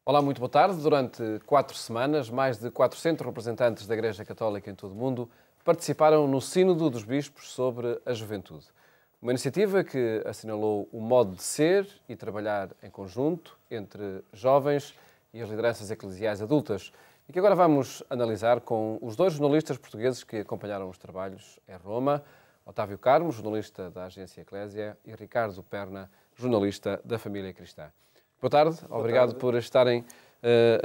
Olá, muito boa tarde. Durante 4 semanas, mais de 400 representantes da Igreja Católica em todo o mundo participaram no Sínodo dos Bispos sobre a Juventude. Uma iniciativa que assinalou o modo de ser e trabalhar em conjunto entre jovens e as lideranças eclesiais adultas e que agora vamos analisar com os dois jornalistas portugueses que acompanharam os trabalhos em Roma, Otávio Carmo, jornalista da agência Eclésia, e Ricardo Perna, jornalista da Família Cristã. Boa tarde, obrigado por estarem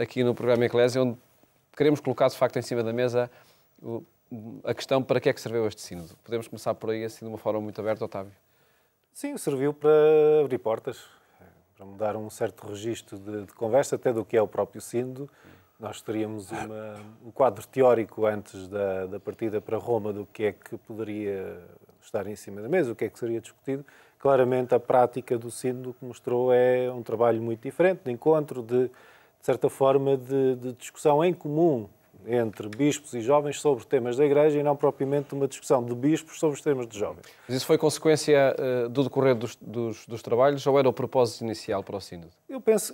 aqui no programa Eclésia, onde queremos colocar de facto em cima da mesa a questão para que é que serviu este sínodo. Podemos começar por aí, assim, de uma forma muito aberta, Otávio? Sim, serviu para abrir portas, para mudar um certo registro de conversa, até do que é o próprio sínodo. Nós teríamos um quadro teórico antes da partida para Roma do que é que poderia estar em cima da mesa, o que é que seria discutido. Claramente, a prática do sínodo que mostrou é um trabalho muito diferente, de encontro, de certa forma, de discussão em comum entre bispos e jovens sobre temas da Igreja e não propriamente uma discussão de bispos sobre os temas de jovens. Mas isso foi consequência do decorrer dos trabalhos ou era o propósito inicial para o sínodo? Eu penso,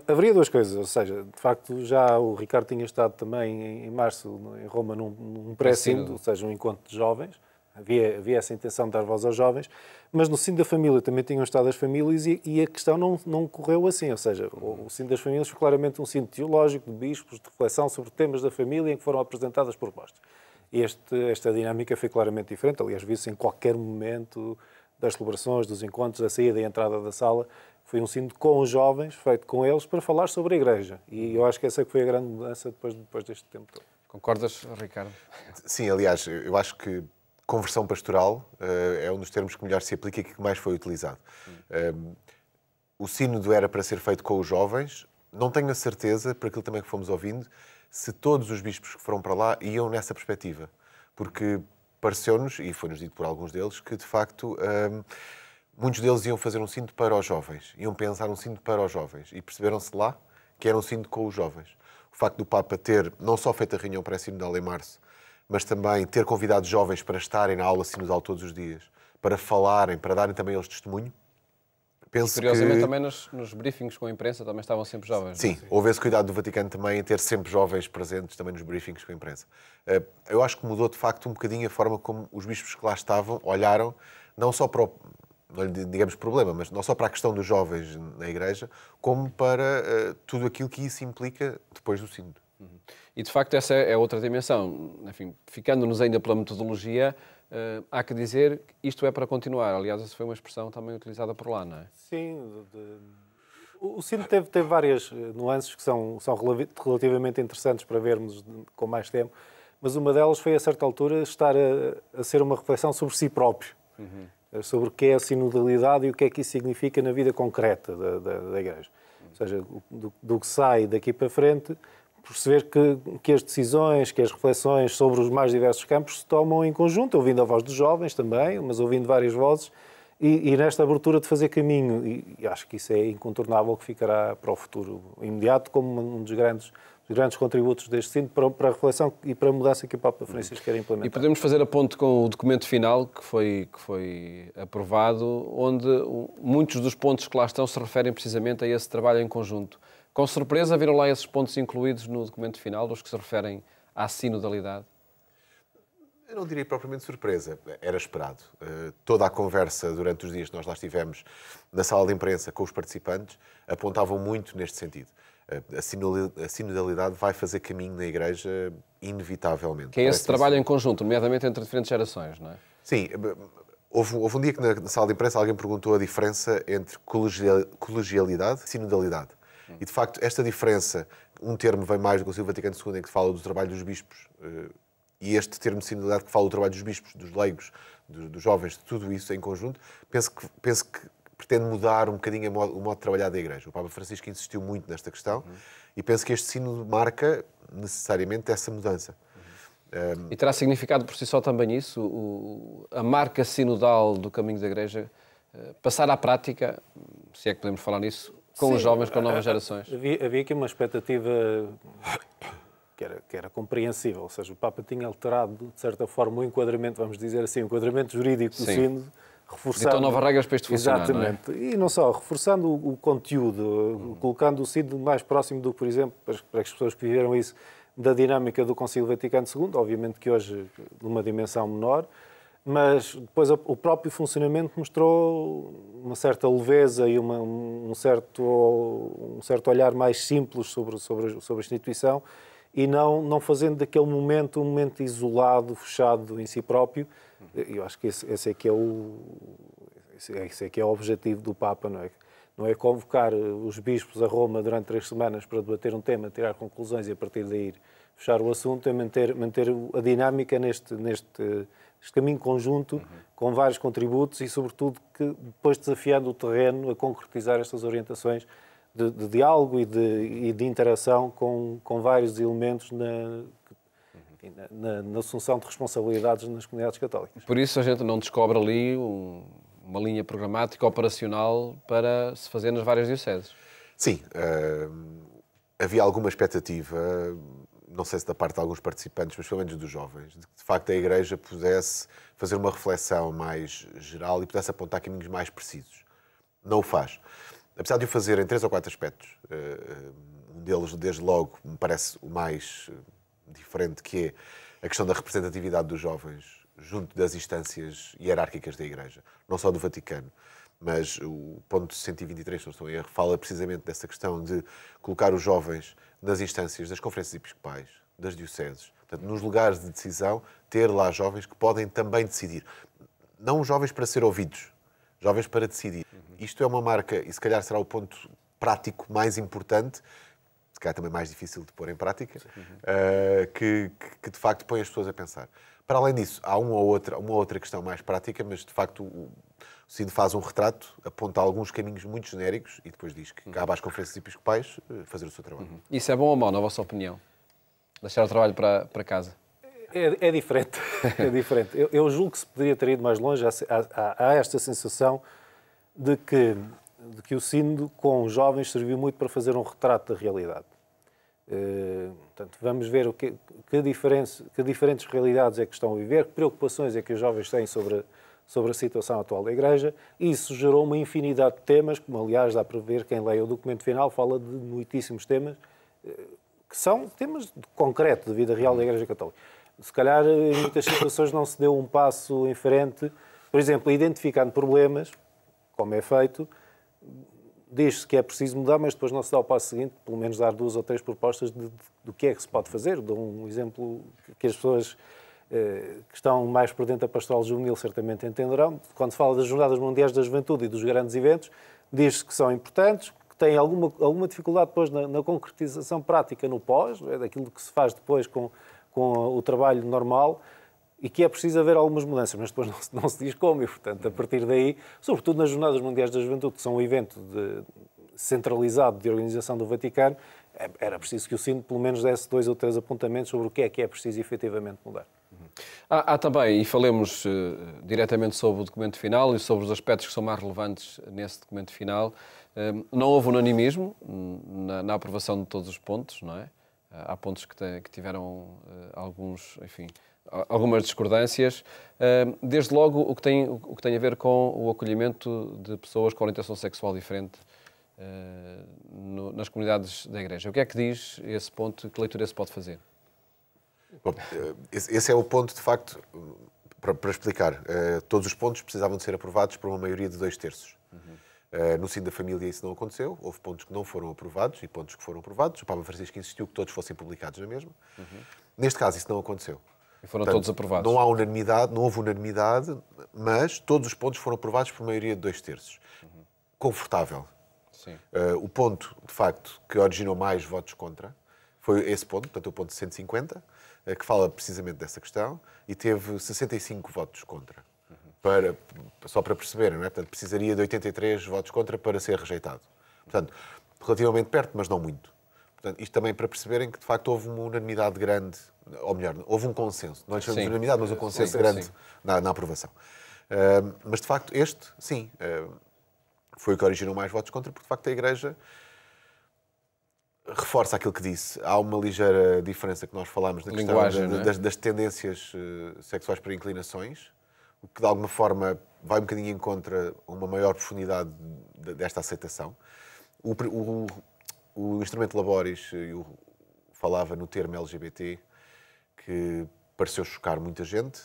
haveria duas coisas, ou seja, de facto já o Ricardo tinha estado também em março em Roma num pré-sínodo, ou seja, um encontro de jovens. Havia essa intenção de dar voz aos jovens, mas no Sínodo da Família também tinham estado as famílias e a questão não correu assim. Ou seja, o Sínodo das Famílias foi claramente um sínodo teológico de bispos, de reflexão sobre temas da família em que foram apresentadas propostas. Esta dinâmica foi claramente diferente. Aliás, viu-se em qualquer momento das celebrações, dos encontros, da saída e entrada da sala. Foi um sínodo com os jovens, feito com eles, para falar sobre a Igreja. E eu acho que essa foi a grande mudança depois deste tempo todo. Concordas, Ricardo? Sim, aliás, eu acho que conversão pastoral é um dos termos que melhor se aplica e que mais foi utilizado. O sínodo era para ser feito com os jovens. Não tenho a certeza, por aquilo também que fomos ouvindo, se todos os bispos que foram para lá iam nessa perspectiva. Porque pareceu-nos, e foi-nos dito por alguns deles, que de facto muitos deles iam fazer um sínodo para os jovens. Iam pensar um sínodo para os jovens. E perceberam-se lá que era um sínodo com os jovens. O facto do Papa ter não só feito a reunião pré-sinodal em março, mas também ter convidado jovens para estarem na aula sinodal todos os dias, para falarem, para darem também eles testemunho. Penso curiosamente que também nos briefings com a imprensa também estavam sempre jovens. Sim, houve esse cuidado do Vaticano também em ter sempre jovens presentes também nos briefings com a imprensa. Eu acho que mudou de facto um bocadinho a forma como os bispos que lá estavam olharam, não só para o, não lhe digamos problema, mas não só para a questão dos jovens na Igreja, como para tudo aquilo que isso implica depois do sínodo. E, de facto, essa é outra dimensão. Enfim, ficando-nos ainda pela metodologia, há que dizer que isto é para continuar. Aliás, essa foi uma expressão também utilizada por lá, não é? Sim. O sínodo teve várias nuances que são relativamente interessantes para vermos com mais tempo, mas uma delas foi, a certa altura, estar a ser uma reflexão sobre si próprio, sobre o que é a sinodalidade e o que é que isso significa na vida concreta da Igreja. Ou seja, do que sai daqui para frente, perceber que as decisões, que as reflexões sobre os mais diversos campos se tomam em conjunto, ouvindo a voz dos jovens também, mas ouvindo várias vozes, e nesta abertura de fazer caminho. E acho que isso é incontornável, que ficará para o futuro imediato como um dos grandes contributos deste sínodo para a reflexão e para a mudança que o Papa Francisco quer implementar. E podemos fazer a ponte com o documento final que foi aprovado, onde muitos dos pontos que lá estão se referem precisamente a esse trabalho em conjunto. Com surpresa, viram lá esses pontos incluídos no documento final, os que se referem à sinodalidade? Eu não diria propriamente surpresa, era esperado. Toda a conversa durante os dias que nós lá estivemos na sala de imprensa com os participantes apontavam muito neste sentido. A sinodalidade vai fazer caminho na Igreja inevitavelmente. Que é esse trabalho em conjunto, nomeadamente entre diferentes gerações, não é? Sim. Houve um dia que na sala de imprensa alguém perguntou a diferença entre colegialidade e sinodalidade. E, de facto, esta diferença, um termo vem mais do Concílio Vaticano II, em que fala do trabalho dos bispos, e este termo de sinodalidade que fala do trabalho dos bispos, dos leigos, dos jovens, de tudo isso em conjunto, penso que pretende mudar um bocadinho o modo de trabalhar da Igreja. O Papa Francisco insistiu muito nesta questão e penso que este sínodo marca necessariamente essa mudança. E terá significado por si só também isso, a marca sinodal do caminho da Igreja, passar à prática, se é que podemos falar nisso, com os jovens, com novas gerações? Havia aqui uma expectativa que era compreensível, ou seja, o Papa tinha alterado, de certa forma, o enquadramento, vamos dizer assim, o enquadramento jurídico do sínodo, reforçando... Então, novas regras para isto funcionar, Exatamente. não é? E não só, reforçando o conteúdo, colocando o sínodo mais próximo do que, por exemplo, para as pessoas que viveram isso, da dinâmica do Concílio Vaticano II, obviamente que hoje numa dimensão menor, mas depois o próprio funcionamento mostrou uma certa leveza e um certo olhar mais simples sobre a instituição e não fazendo daquele momento um momento isolado, fechado em si próprio. Eu acho que esse é que é o objetivo do Papa, não é? Não é convocar os bispos a Roma durante 3 semanas para debater um tema, tirar conclusões e a partir daí fechar o assunto, é manter a dinâmica neste caminho conjunto, com vários contributos e, sobretudo, que depois desafiando o terreno a concretizar estas orientações de diálogo e de interação com vários elementos na assunção de responsabilidades nas comunidades católicas. Por isso a gente não descobre ali uma linha programática operacional para se fazer nas várias dioceses. Sim, havia alguma expectativa, não sei se da parte de alguns participantes, mas pelo menos dos jovens, de que de facto a Igreja pudesse fazer uma reflexão mais geral e pudesse apontar caminhos mais precisos. Não o faz. Apesar de o fazer em 3 ou 4 aspectos, um deles, desde logo, me parece o mais diferente, que é a questão da representatividade dos jovens junto das instâncias hierárquicas da Igreja, não só do Vaticano, mas o ponto 123, se não estou a erro, fala precisamente dessa questão de colocar os jovens nas instâncias das conferências episcopais, das dioceses, portanto, nos lugares de decisão, ter lá jovens que podem também decidir. Não jovens para ser ouvidos, jovens para decidir. Isto é uma marca, e se calhar será o ponto prático mais importante, se calhar também mais difícil de pôr em prática, que de facto põe as pessoas a pensar. Para além disso, há uma outra questão mais prática, mas de facto o Sínodo faz um retrato, aponta alguns caminhos muito genéricos e depois diz que cabe às conferências episcopais fazer o seu trabalho. Isso é bom ou mau, na vossa opinião? Deixar o trabalho para casa? É diferente. É diferente. Eu julgo que se poderia ter ido mais longe. Há esta sensação de que o Sínodo com os jovens serviu muito para fazer um retrato da realidade. Portanto, vamos ver que diferentes realidades é que estão a viver, que preocupações é que os jovens têm sobre a situação atual da Igreja. Isso gerou uma infinidade de temas, como aliás dá para ver, quem lê o documento final fala de muitíssimos temas, que são temas concretos da vida real da Igreja Católica. Se calhar, em muitas situações não se deu um passo em frente, por exemplo, identificando problemas, como é feito, diz-se que é preciso mudar, mas depois não se dá o passo seguinte, pelo menos dar 2 ou 3 propostas do que é que se pode fazer. Dou um exemplo que as pessoas que estão mais por dentro da pastoral juvenil certamente entenderão. Quando se fala das Jornadas Mundiais da Juventude e dos grandes eventos, diz-se que são importantes, que têm alguma dificuldade depois na concretização prática no pós, daquilo que se faz depois com o trabalho normal, e que é preciso haver algumas mudanças, mas depois não se diz como, e portanto, a partir daí, sobretudo nas Jornadas Mundiais da Juventude, que são um evento centralizado de organização do Vaticano, era preciso que o Sínodo pelo menos desse 2 ou 3 apontamentos sobre o que é preciso efetivamente mudar. Há também, e falemos diretamente sobre o documento final e sobre os aspectos que são mais relevantes nesse documento final, não houve unanimismo na aprovação de todos os pontos, não é? Há pontos que tiveram algumas discordâncias. Desde logo, o que tem a ver com o acolhimento de pessoas com orientação sexual diferente nas comunidades da Igreja. O que é que diz esse ponto? Que leitura se pode fazer? Bom, esse é o ponto, de facto, para explicar. Todos os pontos precisavam de ser aprovados por uma maioria de 2/3. No Sínodo da Família isso não aconteceu. Houve pontos que não foram aprovados e pontos que foram aprovados. O Papa Francisco insistiu que todos fossem publicados na mesma. Neste caso, isso não aconteceu. E foram todos aprovados. Não houve unanimidade, mas todos os pontos foram aprovados por maioria de 2/3. Confortável. Sim. O ponto, de facto, que originou mais votos contra foi esse ponto, portanto, o ponto 150, que fala precisamente dessa questão, e teve 65 votos contra. Só para perceberem, não é? Portanto, precisaria de 83 votos contra para ser rejeitado. Portanto, relativamente perto, mas não muito. Portanto, isto também para perceberem que, de facto, houve uma unanimidade grande, ou melhor, houve um consenso. Não é de unanimidade, mas um consenso grande na aprovação. Mas, de facto, foi o que originou mais votos contra, porque, de facto, a Igreja reforça aquilo que disse. Há uma ligeira diferença que nós falámos na questão das tendências sexuais por inclinações, o que, de alguma forma, vai um bocadinho em contra uma maior profundidade desta aceitação. O instrumento Laboris falava no termo LGBT, que pareceu chocar muita gente.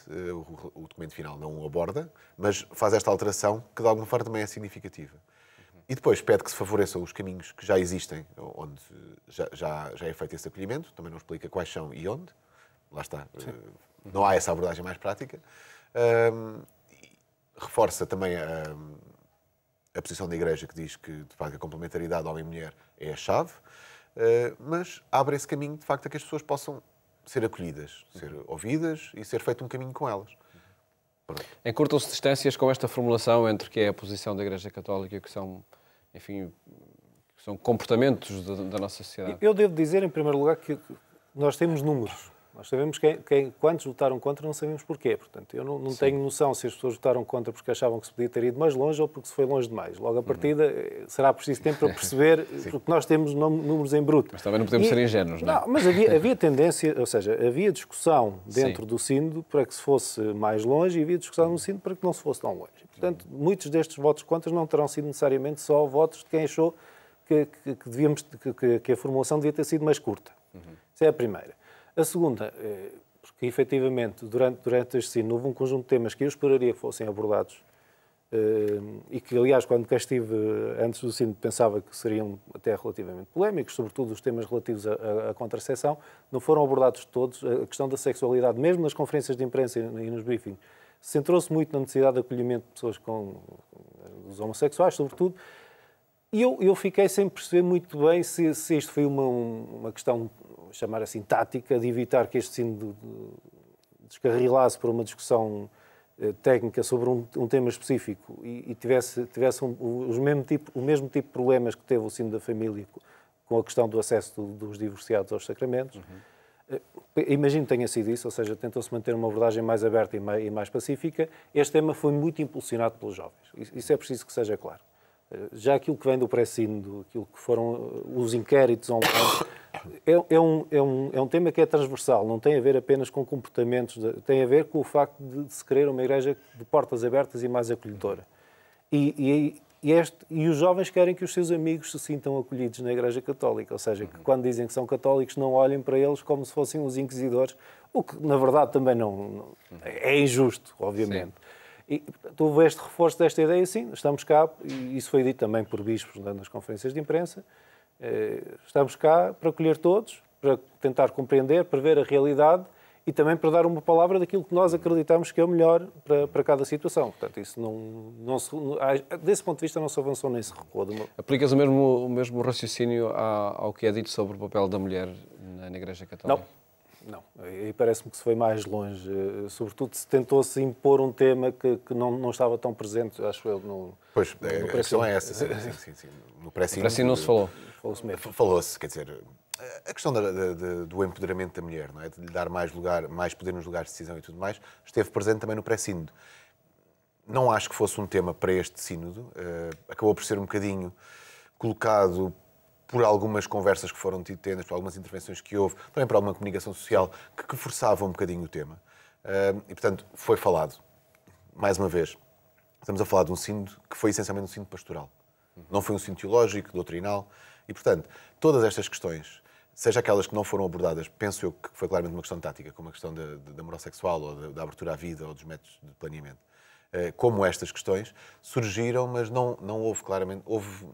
O documento final não o aborda, mas faz esta alteração que de alguma forma também é significativa. E depois pede que se favoreçam os caminhos que já existem, onde já é feito esse acolhimento, também não explica quais são e onde. Lá está. Não há essa abordagem mais prática. Reforça também a posição da Igreja, que diz que, de facto, a complementaridade homem-mulher é a chave, mas abre esse caminho, de facto, a que as pessoas possam ser acolhidas, ser ouvidas e ser feito um caminho com elas. Pronto. Encurtam-se distâncias com esta formulação entre o que é a posição da Igreja Católica e o que são, enfim, que são comportamentos da nossa sociedade? Eu devo dizer, em primeiro lugar, que nós temos números. Nós sabemos quantos votaram contra, não sabemos porquê. Portanto, eu não tenho noção se as pessoas votaram contra porque achavam que se podia ter ido mais longe ou porque se foi longe demais. Logo, a partida, será preciso tempo para perceber, porque nós temos números em bruto. Mas também não podemos ser ingênuos, não é? Não, mas havia tendência, ou seja, havia discussão dentro do Sínodo para que se fosse mais longe e havia discussão no Sínodo para que não se fosse tão longe. Portanto, muitos destes votos contra não terão sido necessariamente só votos de quem achou que a formulação devia ter sido mais curta. Essa é a primeira. A segunda, porque efetivamente durante este Sínodo houve um conjunto de temas que eu esperaria que fossem abordados e que, aliás, quando cá estive antes do Sínodo pensava que seriam até relativamente polémicos, sobretudo os temas relativos à contracepção, não foram abordados todos. A questão da sexualidade, mesmo nas conferências de imprensa e nos briefings, centrou-se muito na necessidade de acolhimento de pessoas os homossexuais, sobretudo, e eu fiquei sem perceber muito bem se isto foi uma questão, chamar assim, tática, de evitar que este Sínodo descarrilasse para uma discussão técnica sobre um tema específico e tivesse o mesmo tipo de problemas que teve o Sínodo da Família com a questão do acesso dos divorciados aos sacramentos. Imagino que tenha sido isso, ou seja, tentou-se manter uma abordagem mais aberta e mais pacífica. Este tema foi muito impulsionado pelos jovens. Isso é preciso que seja claro. Já aquilo que vem do pré-sínodo, aquilo que foram os inquéritos é um tema que é transversal, não tem a ver apenas com comportamentos, tem a ver com o facto de se querer uma igreja de portas abertas e mais acolhedora. E os jovens querem que os seus amigos se sintam acolhidos na Igreja Católica, ou seja, que quando dizem que são católicos não olhem para eles como se fossem os inquisidores, o que na verdade também não é injusto, obviamente. Sim. E houve este reforço desta ideia, sim, estamos cá, e isso foi dito também por bispos nas conferências de imprensa, estamos cá para acolher todos, para tentar compreender, para ver a realidade e também para dar uma palavra daquilo que nós acreditamos que é o melhor para cada situação. Portanto, isso desse ponto de vista não se avançou nem se recuou. Aplicas o mesmo raciocínio ao que é dito sobre o papel da mulher na Igreja Católica? Não, e parece-me que se foi mais longe, sobretudo se tentou-se impor um tema que não estava tão presente, acho eu, no Pois, a questão é essa, sim. No pré-sínodo não se falou. Falou-se, quer dizer, a questão do empoderamento da mulher, não é? De lhe dar mais poder nos lugares de decisão e tudo mais, esteve presente também no pré-sínodo. Não acho que fosse um tema para este sínodo, acabou por ser um bocadinho colocado por algumas conversas que foram tidas, por algumas intervenções que houve, também por alguma comunicação social que forçava um bocadinho o tema. E, portanto, foi falado. Mais uma vez, estamos a falar de um sínodo que foi essencialmente um sínodo pastoral. Não foi um sínodo teológico, doutrinal. E, portanto, todas estas questões, seja aquelas que não foram abordadas, penso eu que foi claramente uma questão tática, como a questão da moral sexual ou da abertura à vida ou dos métodos de planeamento, como estas questões, surgiram, mas não houve claramente... Houve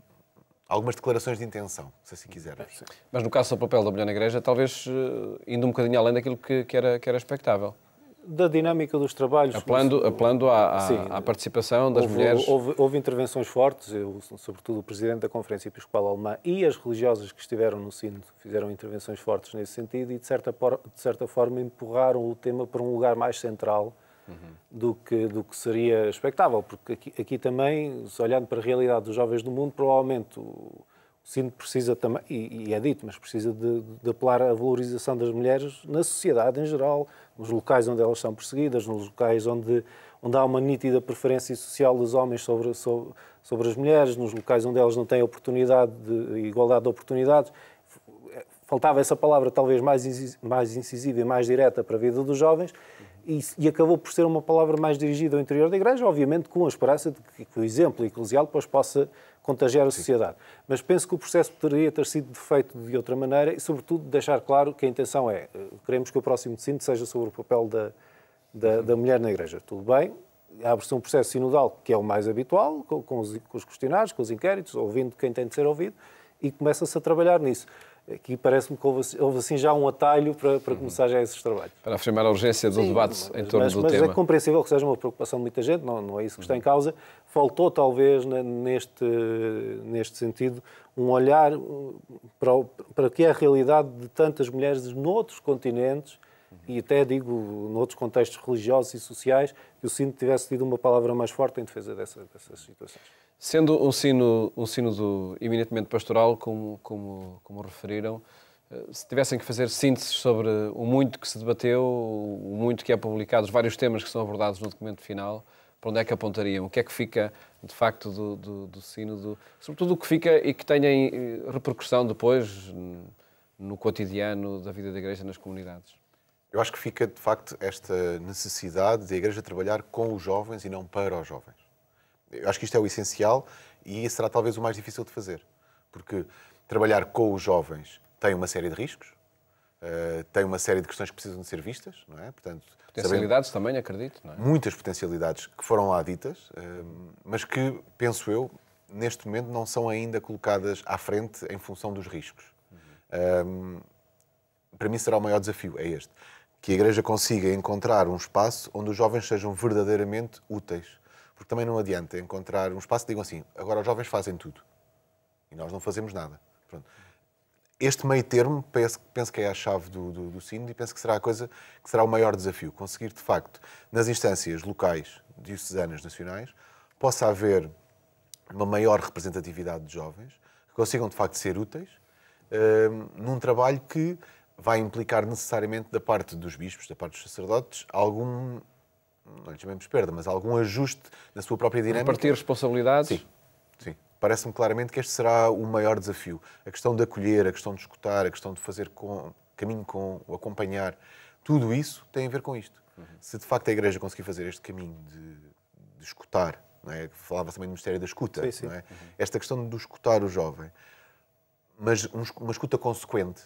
algumas declarações de intenção, se assim quisermos. Mas no caso do papel da mulher na Igreja, talvez indo um bocadinho além daquilo que era expectável. Da dinâmica dos trabalhos. Apelando à participação das mulheres. Houve intervenções fortes, sobretudo o Presidente da Conferência Episcopal Alemã e as religiosas que estiveram no Sínodo fizeram intervenções fortes nesse sentido e, de certa forma, empurraram o tema para um lugar mais central do que seria expectável, porque aqui também, se olhando para a realidade dos jovens do mundo, provavelmente o Sínodo precisa também, e é dito, mas precisa de apelar à valorização das mulheres na sociedade em geral, nos locais onde elas são perseguidas, nos locais onde há uma nítida preferência social dos homens sobre as mulheres, nos locais onde elas não têm igualdade de oportunidades. Faltava essa palavra talvez mais incisiva e mais direta para a vida dos jovens, e acabou por ser uma palavra mais dirigida ao interior da Igreja, obviamente com a esperança de que o exemplo eclesial depois possa contagiar a sociedade. Mas penso que o processo poderia ter sido feito de outra maneira e, sobretudo, deixar claro que a intenção é, queremos que o próximo sínodo seja sobre o papel da mulher na Igreja. Tudo bem, abre-se um processo sinodal que é o mais habitual, com os questionários, com os inquéritos, ouvindo quem tem de ser ouvido, e começa-se a trabalhar nisso. Aqui parece-me que houve assim já um atalho para começar já esses trabalhos. Para afirmar a urgência do debate em torno do tema. Mas é compreensível que seja uma preocupação de muita gente, não é isso que está em causa. Faltou, talvez, neste sentido, um olhar para o que é a realidade de tantas mulheres noutros continentes, e até digo, noutros contextos religiosos e sociais, que o sínodo tivesse tido uma palavra mais forte em defesa dessas situações. Sendo um sínodo eminentemente pastoral, como referiram, se tivessem que fazer sínteses sobre o muito que se debateu, o muito que é publicado, os vários temas que são abordados no documento final, para onde é que apontariam? O que é que fica, de facto, do sínodo? Sobretudo o que fica e que tenha repercussão depois no cotidiano da vida da Igreja nas comunidades? Eu acho que fica, de facto, esta necessidade de a Igreja trabalhar com os jovens e não para os jovens. Eu acho que isto é o essencial e será talvez o mais difícil de fazer. Porque trabalhar com os jovens tem uma série de riscos, tem uma série de questões que precisam de ser vistas, não é? Portanto, potencialidades também, acredito, não é? Muitas potencialidades que foram lá ditas, mas que, penso eu, neste momento não são ainda colocadas à frente em função dos riscos. Para mim será o maior desafio, é este. Que a Igreja consiga encontrar um espaço onde os jovens sejam verdadeiramente úteis. Porque também não adianta encontrar um espaço e digam assim, agora os jovens fazem tudo. E nós não fazemos nada. Pronto. Este meio termo penso que é a chave do sínodo e penso que será a coisa que será o maior desafio. Conseguir, de facto, nas instâncias locais, diocesanas, nacionais, possa haver uma maior representatividade de jovens, que consigam, de facto, ser úteis, num trabalho que vai implicar necessariamente da parte dos bispos, da parte dos sacerdotes, algum, não lhe chamemos perda, mas algum ajuste na sua própria dinâmica. Repartir responsabilidades? Sim. Parece-me claramente que este será o maior desafio. A questão de acolher, a questão de escutar, a questão de fazer caminho com o acompanhar, tudo isso tem a ver com isto. Se de facto a Igreja conseguir fazer este caminho de escutar, não é? Falava também do mistério da escuta, sim. não é? Esta questão de escutar o jovem, mas uma escuta consequente,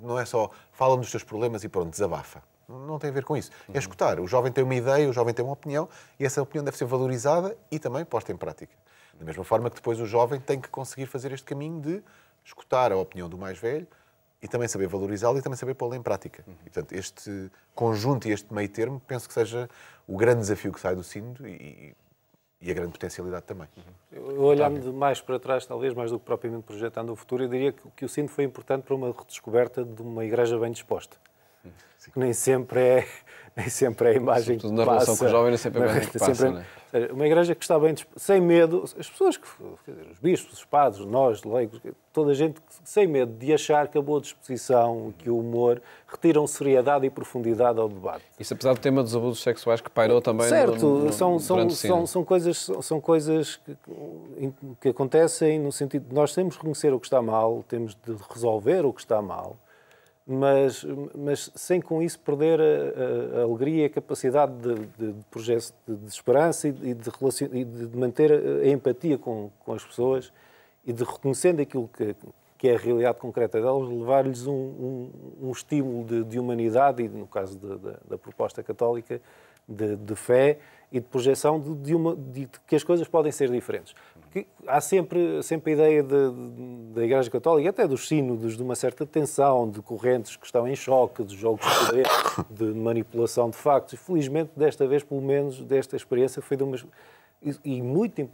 não é só fala dos seus problemas e pronto, desabafa. Não tem a ver com isso. É escutar. O jovem tem uma ideia, o jovem tem uma opinião e essa opinião deve ser valorizada e também posta em prática. Da mesma forma que depois o jovem tem que conseguir fazer este caminho de escutar a opinião do mais velho e também saber valorizá-la e também saber pô-la em prática. E, portanto, este conjunto e este meio termo penso que seja o grande desafio que sai do sínodo e a grande potencialidade também. Eu olhando mais para trás, talvez mais do que propriamente projetando o futuro, eu diria que o sínodo foi importante para uma redescoberta de uma igreja bem disposta. Que nem sempre é a imagem que passa. Na relação com o jovem nem sempre é a imagem que passa, não é? Uma igreja que está bem, sem medo, as pessoas, os bispos, os padres, nós, leigos, toda a gente sem medo de achar que a boa disposição, que o humor, retiram seriedade e profundidade ao debate. Isso apesar do tema dos abusos sexuais que pairou também certo, são coisas que acontecem no sentido de nós temos de reconhecer o que está mal, temos de resolver o que está mal, mas sem com isso perder a alegria e a capacidade de esperança e de manter a empatia com as pessoas e de reconhecendo aquilo que é a realidade concreta delas, levar-lhes um estímulo de humanidade e, no caso da proposta católica, de fé e de projeção de que as coisas podem ser diferentes. Porque há sempre a ideia da Igreja Católica, até dos sínodos, de uma certa tensão, de correntes que estão em choque, de jogos de poder, de manipulação de factos. E, felizmente, desta vez, pelo menos, desta experiência, foi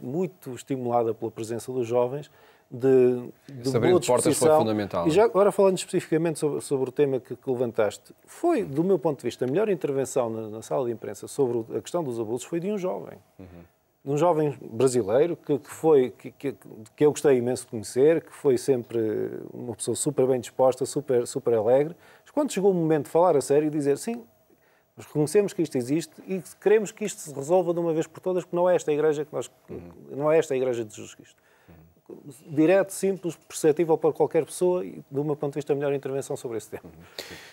muito estimulada pela presença dos jovens, de boa disposição. Foi fundamental. E já agora, falando especificamente sobre o tema que levantaste, foi, do meu ponto de vista, a melhor intervenção na sala de imprensa sobre a questão dos abusos foi de um jovem. De um jovem brasileiro que eu gostei imenso de conhecer, que foi sempre uma pessoa super bem disposta, super alegre. Mas quando chegou o momento de falar a sério e dizer, sim, nós reconhecemos que isto existe e queremos que isto se resolva de uma vez por todas, porque não é esta a Igreja não é esta a Igreja de Jesus Cristo. direto, simples, perceptível para qualquer pessoa e, do meu ponto de vista, a melhor intervenção sobre esse tema.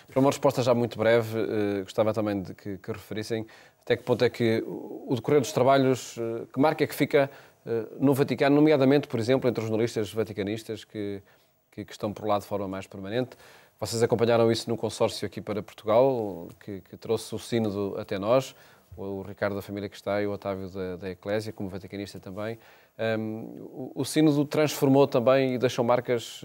Para uma resposta já muito breve, gostava também de que referissem até que ponto é que o decorrer dos trabalhos, que marca é que fica no Vaticano, nomeadamente, por exemplo, entre os jornalistas vaticanistas que estão por lá de forma mais permanente. Vocês acompanharam isso no consórcio aqui para Portugal, que trouxe o sínodo até nós, o Ricardo da família que está e o Otávio da Eclésia, como vaticanista também. O sínodo transformou também e deixou marcas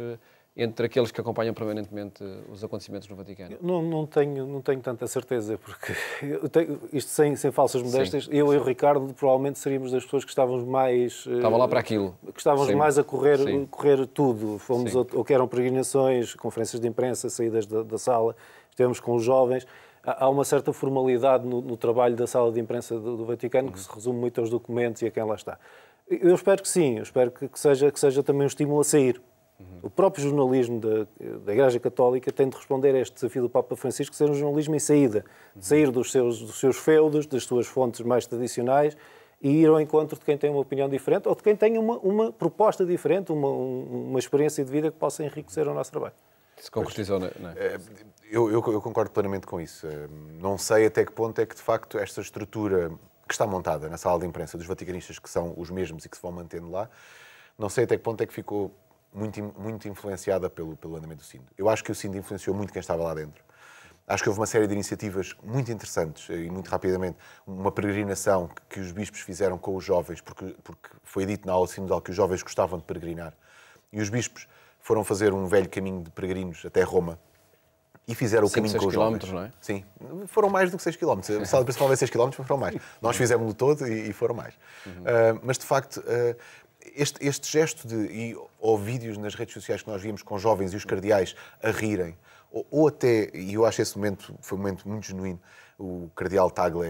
entre aqueles que acompanham permanentemente os acontecimentos no Vaticano? Não tenho tanta certeza, porque isto sem falsas modéstias, eu e o Ricardo provavelmente seríamos das pessoas que estávamos mais... Estavam lá para aquilo. Que estávamos mais a correr tudo. Fomos, Sim. ou que eram peregrinações, conferências de imprensa, saídas da sala, estivemos com os jovens. Há uma certa formalidade no trabalho da sala de imprensa do Vaticano que se resume muito aos documentos e a quem lá está. Eu espero que sim, eu espero que seja também um estímulo a sair. O próprio jornalismo da Igreja Católica tem de responder a este desafio do Papa Francisco, ser um jornalismo em saída, de sair dos seus feudos, das suas fontes mais tradicionais e ir ao encontro de quem tem uma opinião diferente ou de quem tem uma proposta diferente, uma experiência de vida que possa enriquecer o nosso trabalho. Se concretizou, não é? Eu concordo plenamente com isso. Não sei até que ponto é que, de facto, esta estrutura que está montada na sala de imprensa dos vaticanistas, que são os mesmos e que se vão mantendo lá, não sei até que ponto é que ficou muito influenciada pelo andamento do Sínodo. Eu acho que o Sínodo influenciou muito quem estava lá dentro. Acho que houve uma série de iniciativas muito interessantes e muito rapidamente. Uma peregrinação que os bispos fizeram com os jovens, porque foi dito na aula sinodal que os jovens gostavam de peregrinar. E os bispos foram fazer um velho caminho de peregrinos até Roma e fizeram o caminho com os jovens. 6 km, não é? Sim, foram mais do que 6 km. A sala principalmente 6 km, foram mais. Nós fizemos-no todo e foram mais. Mas, de facto, este gesto ou vídeos nas redes sociais que nós vimos com jovens e os cardeais a rirem, ou até, e eu acho esse momento, foi um momento muito genuíno, o cardeal Tagle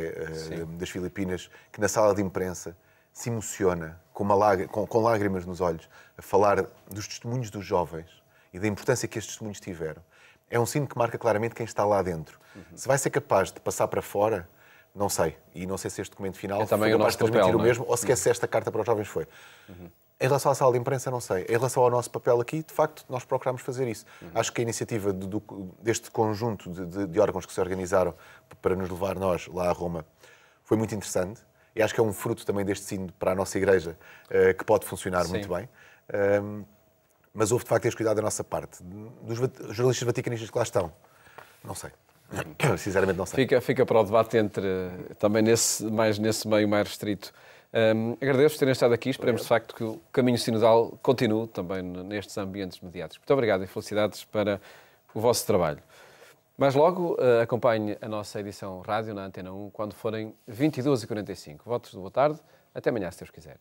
das Filipinas, que na sala de imprensa se emociona, com lágrimas nos olhos, a falar dos testemunhos dos jovens e da importância que estes testemunhos tiveram. É um sino que marca claramente quem está lá dentro. Se vai ser capaz de passar para fora, não sei. E não sei se este documento final foi capaz de transmitir o mesmo, ou se esta carta para os jovens foi. Em relação à sala de imprensa, não sei. Em relação ao nosso papel aqui, de facto, nós procuramos fazer isso. Acho que a iniciativa deste conjunto de órgãos que se organizaram para nos levar nós lá a Roma foi muito interessante. E acho que é um fruto também deste sínodo para a nossa Igreja que pode funcionar muito bem. Mas houve, de facto, este cuidado da nossa parte. Dos jornalistas vaticanistas que lá estão, não sei. Sinceramente, não sei. Fica para o debate também nesse meio mais restrito. Agradeço por terem estado aqui. Esperemos, de facto, que o caminho sinodal continue também nestes ambientes mediáticos. Muito obrigado e felicidades para o vosso trabalho. Mais logo, acompanhe a nossa edição rádio na Antena 1 quando forem 22h45. Votos de boa tarde. Até amanhã, se Deus quiser.